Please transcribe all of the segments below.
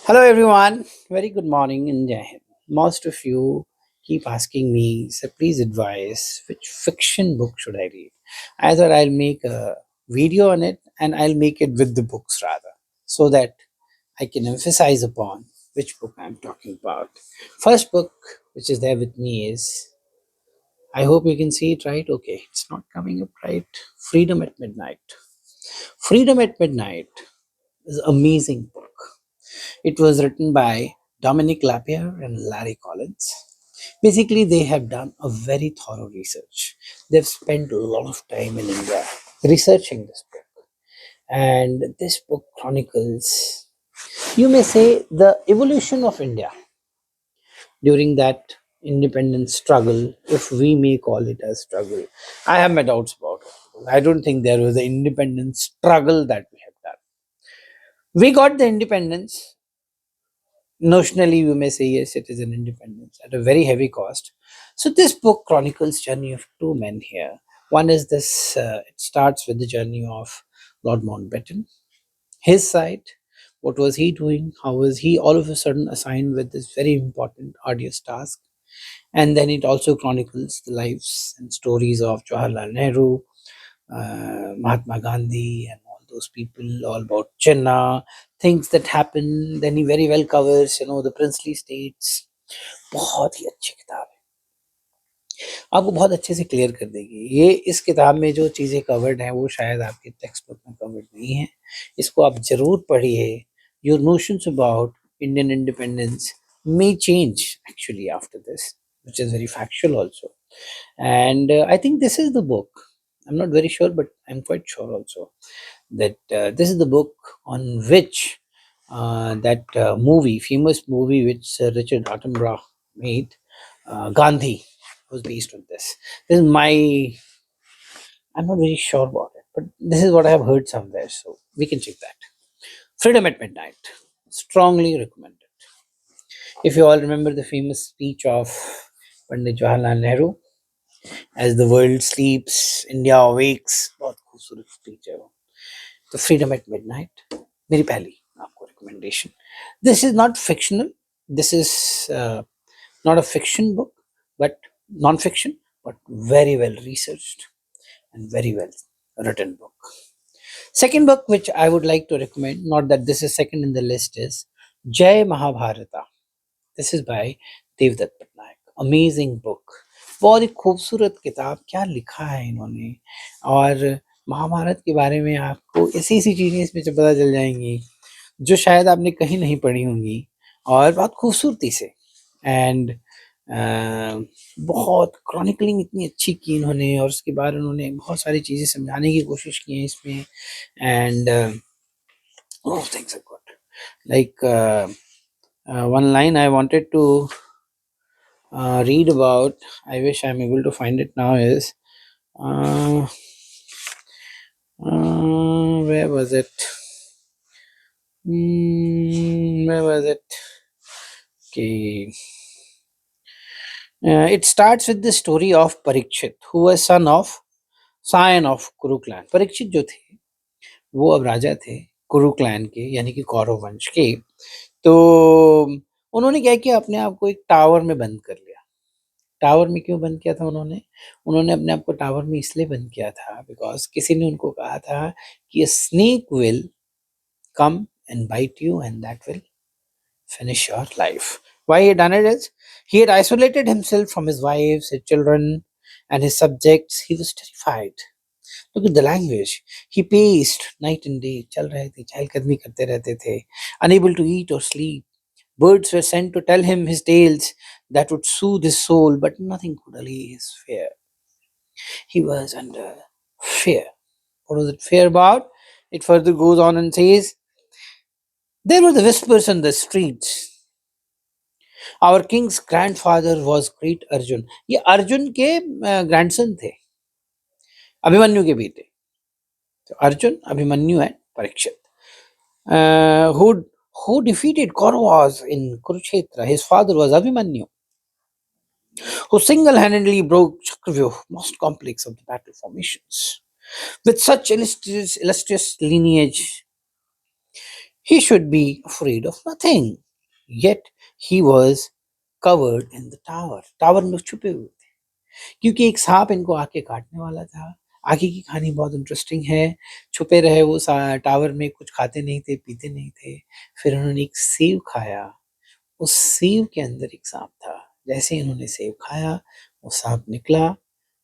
Hello, everyone. Very good morning in Jai Hind. Most of you keep asking me, so please advise which fiction book should I read. I thought I'll make a video on it and I'll make it with the books rather, so that I can emphasize upon which book I'm talking about. First book which is there with me is, I hope you can see it right. Okay, it's not coming up right. Freedom at Midnight. Freedom at Midnight is an amazing book. It was written by Dominic Lapierre and Larry Collins. Basically, they have done a very thorough research. They've spent a lot of time in India researching this book. And this book chronicles, you may say, the evolution of India during that independence struggle, if we may call it a struggle. I have my doubts about it. I don't think there was an independence struggle that we have done. We got the independence. Notionally, you may say yes, it is an independence at a very heavy cost. So this book chronicles journey of two men here. One is this. It starts with the journey of Lord Mountbatten. His side, what was he doing? How was he all of a sudden assigned with this very important arduous task? And then it also chronicles the lives and stories of Jawaharlal Nehru, Mahatma Gandhi, and all those people, all about Jinnah, things that happen. Then he very well covers, the princely states. बहुत ही अच्छी किताब है, आपको बहुत अच्छे से clear कर देगी। ये इस किताब में जो चीज़ें कवर्ड हैं वो शायद आपके टेक्स्ट बुक में कवर्ड नहीं है। इसको आप ज़रूर पढ़िए। Your notions about Indian independence may change actually after this, which is very factual also. And I think this is the book. I'm not very sure, but I'm quite sure also that this is the book on which that famous movie which Richard Attenborough made, Gandhi, was based on this. This is my, I'm not very sure about it, but this is what I have heard somewhere, so we can check that. Freedom at Midnight. Strongly recommended. If you all remember the famous speech of Pandit Jawaharlal Nehru, as the world sleeps, India awakes. बहुत खूबसूरत speech है वो. तो Freedom at Midnight, मेरी पहली आपको recommendation. This is not fictional. This is not a fiction book, but non-fiction, but very well researched and very well written book. Second book which I would like to recommend, not that this is second in the list, is Jai Mahabharata. This is by Devdutt Pattanaik. Amazing book, बहुत ही खूबसूरत किताब. क्या लिखा है इन्होंने, और महाभारत के बारे में आपको ऐसी ऐसी चीज़ें इसमें से पता चल जाएंगी जो शायद आपने कहीं नहीं पढ़ी होंगी, और बहुत खूबसूरती से. एंड बहुत क्रॉनिकलिंग इतनी अच्छी की इन्होंने, और उसके बाद उन्होंने बहुत सारी चीज़ें समझाने की कोशिश की हैं इसमें. And things are good, like one line I wanted to read about, I wish I'm able to find it now, is uh, where was it? Where was it? Okay. It starts with the story of Parikshit, who was scion of Kuru clan. Parikshit जो थे वो अब राजा थे कुरु clan के, यानी कि कौरव वंश के. तो उन्होंने क्या किया, अपने आप को एक टावर में बंद कर लिया. टावर में क्यों बंद किया था उन्होंने? उन्होंने अपने आप को टावर में इसलिए बंद किया था बिकॉज किसी ने उनको कहा था कि snake will come and bite you and that will finish your life. Why he done it is, he had isolated himself from his wives, his children, and his subjects. He was terrified. Look at the language. He paced night and day. चल रहे थे, चहलकदमी करते रहते थे. Unable to eat or sleep. Birds were sent to tell him his tales that would soothe his soul, but nothing could allay his fear. He was under fear. What was it fear about? It further goes on and says, there were the whispers in the streets. Our king's grandfather was great Arjun. ये अर्जुन के grandson थे, अभिमन्यु के बेटे. तो अर्जुन, अभिमन्यु है, Parikshit. Who defeated Kauravas in Kurukshetra. His father was Abhimanyu, who single-handedly broke Chakravyuh, most complex of the battle formations. With such illustrious lineage, He should be afraid of nothing. Yet he was covered in the tower. Tower में छुपे हुए थे क्योंकि एक सांप इनको आके काटने वाला था। आगे की कहानी बहुत इंटरेस्टिंग है। छुपे रहे वो टावर में, कुछ खाते नहीं थे, पीते नहीं थे। फिर उन्होंने एक सेव खाया। उस सेव के अंदर एक सांप था। जैसे ही इन्होंने सेव खाया, वो सांप निकला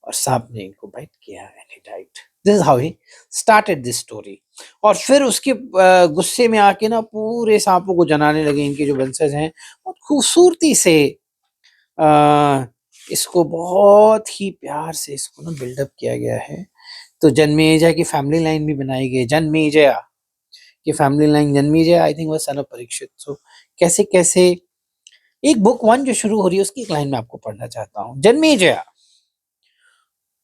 और सांप ने इनको बाइट किया and he died. This is how he started this story. और फिर उसके गुस्से में आके ना पूरे सांपों को जनाने लगे। इनके जो वंशज हैं बहुत खूबसूरती से अ, इसको बहुत ही प्यार से इसको ना बिल्डअप किया गया है। तो जन्मेजय की फैमिली लाइन भी बनाई गई। जन्मेजय की family line, Janamejaya I think वो सन ऑफ परीक्षित। सो कैसे कैसे एक बुक वन जो शुरू हो रही है उसकी एक लाइन में आपको पढ़ना चाहता हूँ। जन्मेजय,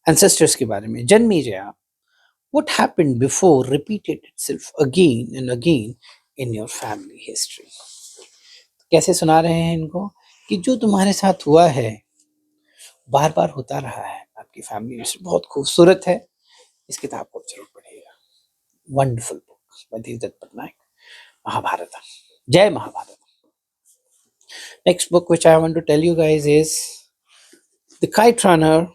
एंसेस्टर्स के बारे में। Janmejay, what happened before repeated itself again and again in your family history। कैसे सुना रहे हैं इनको कि जो तुम्हारे साथ हुआ है बार बार होता रहा है आपकी फैमिली में। बहुत खूबसूरत है। इस किताब को जरूर पढ़िएगा। Wonderful book by Dhiraj Pattanaik, Mahabharata. जय Mahabharata. Next book which I want to tell you guys is The Kite Runner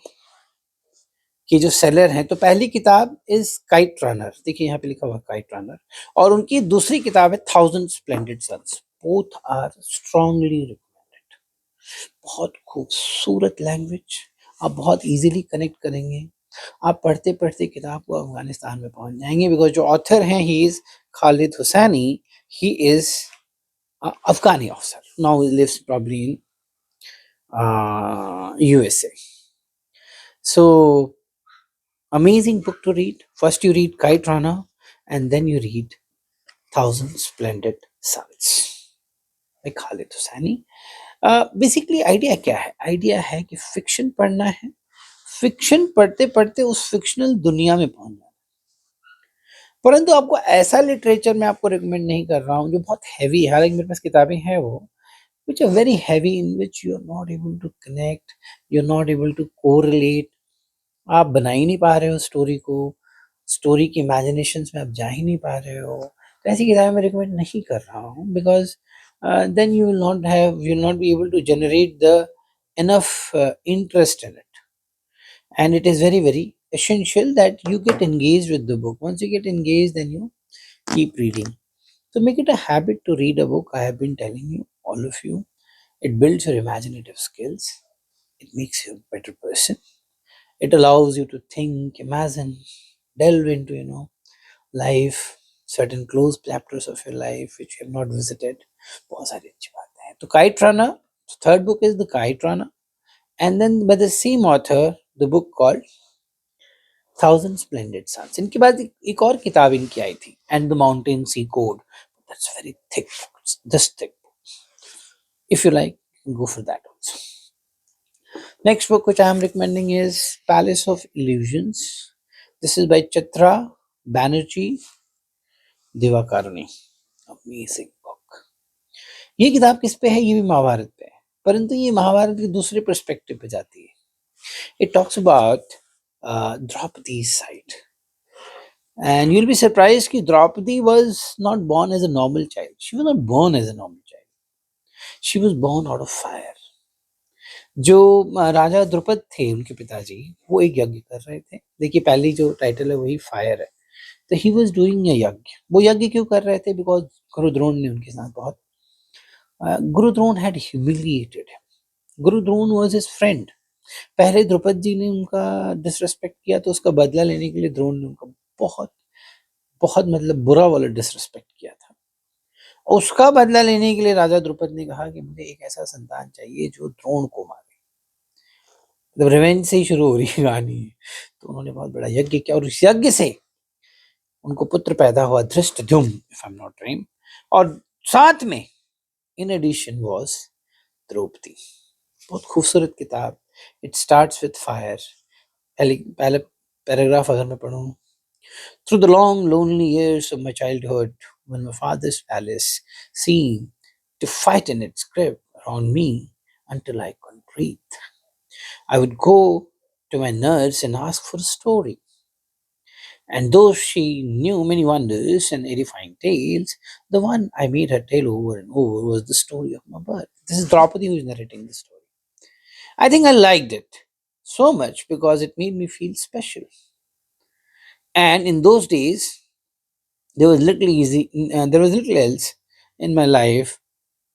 की जो सेलर हैं। तो पहली किताब इज काइट रनर, देखिए यहाँ पे लिखा हुआ काइट रनर। और उनकी दूसरी किताब है thousand splendid suns. Both are strongly recommended. बहुत खूबसूरत लैंग्वेज, आप बहुत इजीली कनेक्ट करेंगे। आप पढ़ते पढ़ते किताब को अफगानिस्तान में पहुंच जाएंगे। बिकॉज जो ऑथर हैं he is Khaled Hosseini. He is Afghani officer, now he lives probably in USA. So amazing book to read. First you read Kite Runner and then you read Thousand Splendid Suns by Khalid Hosseini। Basically idea क्या है? Idea है कि fiction पढ़ना है, fiction पढ़ते पढ़ते उस fictional दुनिया में पहुंचना है। परंतु आपको ऐसा लिटरेचर मैं आपको रिकमेंड नहीं कर रहा हूँ जो बहुत हैवी है। हालांकि मेरे पास किताबें हैं वो which are very heavy, in which you are not able to connect, you're not able to correlate। आप बना ही नहीं पा रहे हो स्टोरी को, स्टोरी की इमेजिनेशंस में आप जा ही नहीं पा रहे हो। तो ऐसी किताबें मैं रिकमेंड नहीं कर रहा हूँ। Because then you will not be able to generate the enough interest in it, and it is very very essential that you get engaged with the book. Once you get engaged, then you keep reading. So make it a habit to read a book. I have been telling you, all of you, it builds your imaginative skills, it makes you a better person, it allows you to think, imagine, delve into life, certain closed chapters of your life which you have not visited। बहुत सारी अच्छी बातें हैं। तो kite runner, third book is The Kite Runner, and then by the same author the book called Thousand Splendid Suns। इनके बाद एक और किताब इनकी आई थी, And the Mountain Sea Code। That's very thick book, this thick book। If you like, go for that also। Next book which I am recommending is Palace of Illusions। This is by Chitra Banerjee Divakaruni। Amazing book। ये किताब किस पे है? ये भी महाभारत पे है, परंतु ये महाभारत के दूसरे पर्सपेक्टिव पे जाती है। It talks about Draupadi's side, and you'll be surprised कि Draupadi was not born as a normal child. She was not born as a normal child. She was born out of fire। जो राजा द्रुपद थे उनके पिताजी, वो एक यज्ञ कर रहे थे। देखिए पहली जो टाइटल है वही फायर है। तो ही वॉज डूइंग अ यज्ञ। वो यज्ञ क्यों कर रहे थे? बिकॉज गुरु द्रोण ने उनके साथ बहुत गुरु Drona had humiliated him. Guru Drona was his friend. पहले द्रुपद जी ने उनका डिसरिस्पेक्ट किया, तो उसका बदला लेने के लिए द्रोण ने उनका बहुत बहुत मतलब बुरा वाला डिसरिस्पेक्ट किया था। उसका बदला लेने के लिए राजा द्रुपद ने कहा कि मुझे एक ऐसा संतान चाहिए जो द्रोण को मारे। मतलब रिवेंज से ही शुरू हो रही है कहानी। तो उन्होंने बहुत बड़ा यज्ञ किया और उस यज्ञ से उनको पुत्र पैदा हुआ, Dhrishtadyumna, if I am not wrong. और साथ में इन एडिशन वाज द्रौपदी। बहुत खूबसूरत किताब। It starts with fire. पहले पैराग्राफ अगर मैं पढ़ूं, through the long lonely years of my childhood, when my father's palace seemed to fight in its grip around me until I couldn't breathe, I would go to my nurse and ask for a story. And though she knew many wonders and edifying tales, the one I made her tell over and over was the story of my birth. This is Draupadi who is narrating the story. I think I liked it so much because it made me feel special. And in those days, there was little else in my life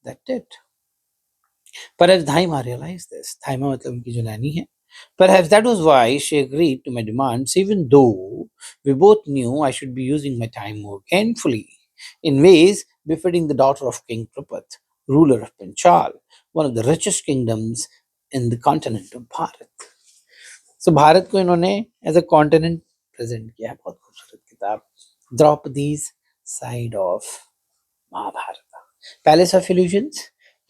that did. Perhaps Dhaima realized this. Dhaima मतलब उनकी जो नानी है. Perhaps that was why she agreed to my demands, even though we both knew I should be using my time more carefully, in ways befitting the daughter of King Prupat, ruler of Panchal, one of the richest kingdoms in the continent of Bharat. So Bharat को इन्होंने as a continent present किया है. बहुत खूबसूरत किताब. Draupadi's side of Mahabharata. Palace of illusions,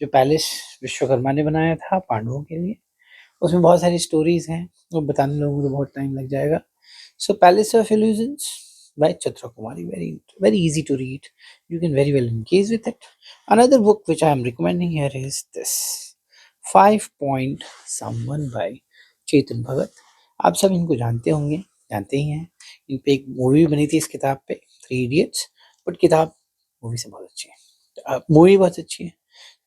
जो palace Vishwakarma ने बनाया था पांडवों के लिए, उसमें बहुत सारी स्टोरीज हैं, वो बताने लोगों को तो बहुत टाइम लग जाएगा. So Palace of Illusions by Chitra Kumari, very easy to read. You can very well engage with it. Another book which I am recommending here is this 5 Point Someone by Chetan Bhagat. आप सब इनको जानते होंगे, जानते ही हैं. इन पे एक मूवी बनी थी इस किताब पे, 3 Idiots. बट किताब मूवी से बहुत अच्छी है, मूवी बहुत अच्छी है,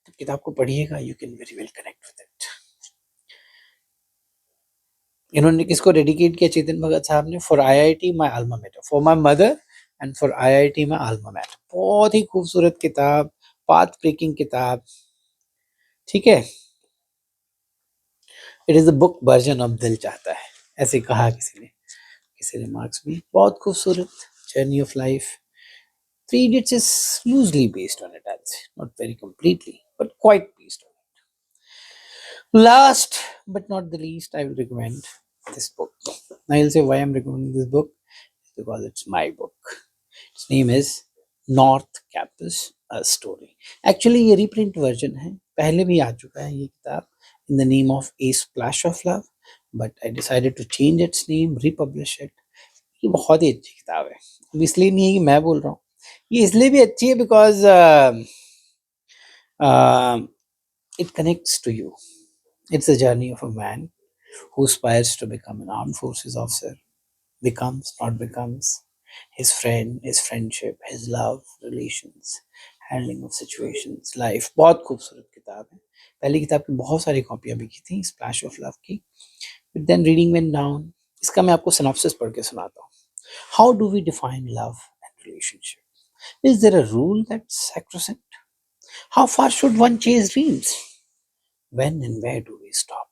तो किताब को पढ़िएगा. You can very well connect with it. इन्होंने किसको डेडिकेट किया चेतन भगत साहब ने? For IIT my alma mater, for my mother and for IIT my alma mater. बहुत ही खूबसूरत किताब, पाथ ब्रेकिंग किताब. ठीक है, it is the book version of दिल चाहता है, ऐसे कहा किसी ने मार्क्स में. बहुत खूबसूरत journey of life. 3 Idiots is loosely based on it, I'd say. Not very completely, but quite based on it. Last but not the least, I will recommend this book. Now you'll say why I'm recommending this book. It's because it's my book. Its name is North Campus, a story. Actually ये reprint version है, पहले भी आ चुका है ये किताब in the name of A Splash of Love, but I decided to change its name, republish it. ये बहुत ही अच्छी किताब है. अब इसलिए नहीं है कि मैं बोल रहा हूँ, ये इसलिए भी अच्छी है because it connects to you. It's the journey of a man who aspires to become an armed forces officer, becomes, not becomes, his friend, his friendship, his love, relations, handling of situations, life. बहुत खूबसूरत किताब है. पहली किताब की बहुत सारी कॉपियां बिकी थी, स्प्लैश ऑफ लव की. But then reading went down. इसका मैं आपको सिनॉप्सिस पढ़ के सुनाता हूँ. How do we define love and relationship? Is there a rule that's sacrosanct? How far should one chase dreams? When and where do we stop?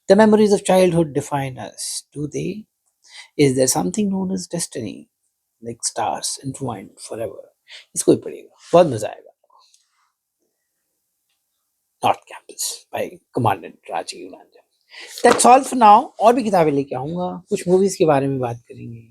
The memories of childhood define us, do they? Is there something known as destiny, like stars entwined forever? इसको ही पढ़िएगा, बहुत मजा आएगा. North Campus by commandant Rajiv Ranjan. That's all for now. और भी किताबें लेके आऊंगा, कुछ मूवीज के बारे में बात करेंगे.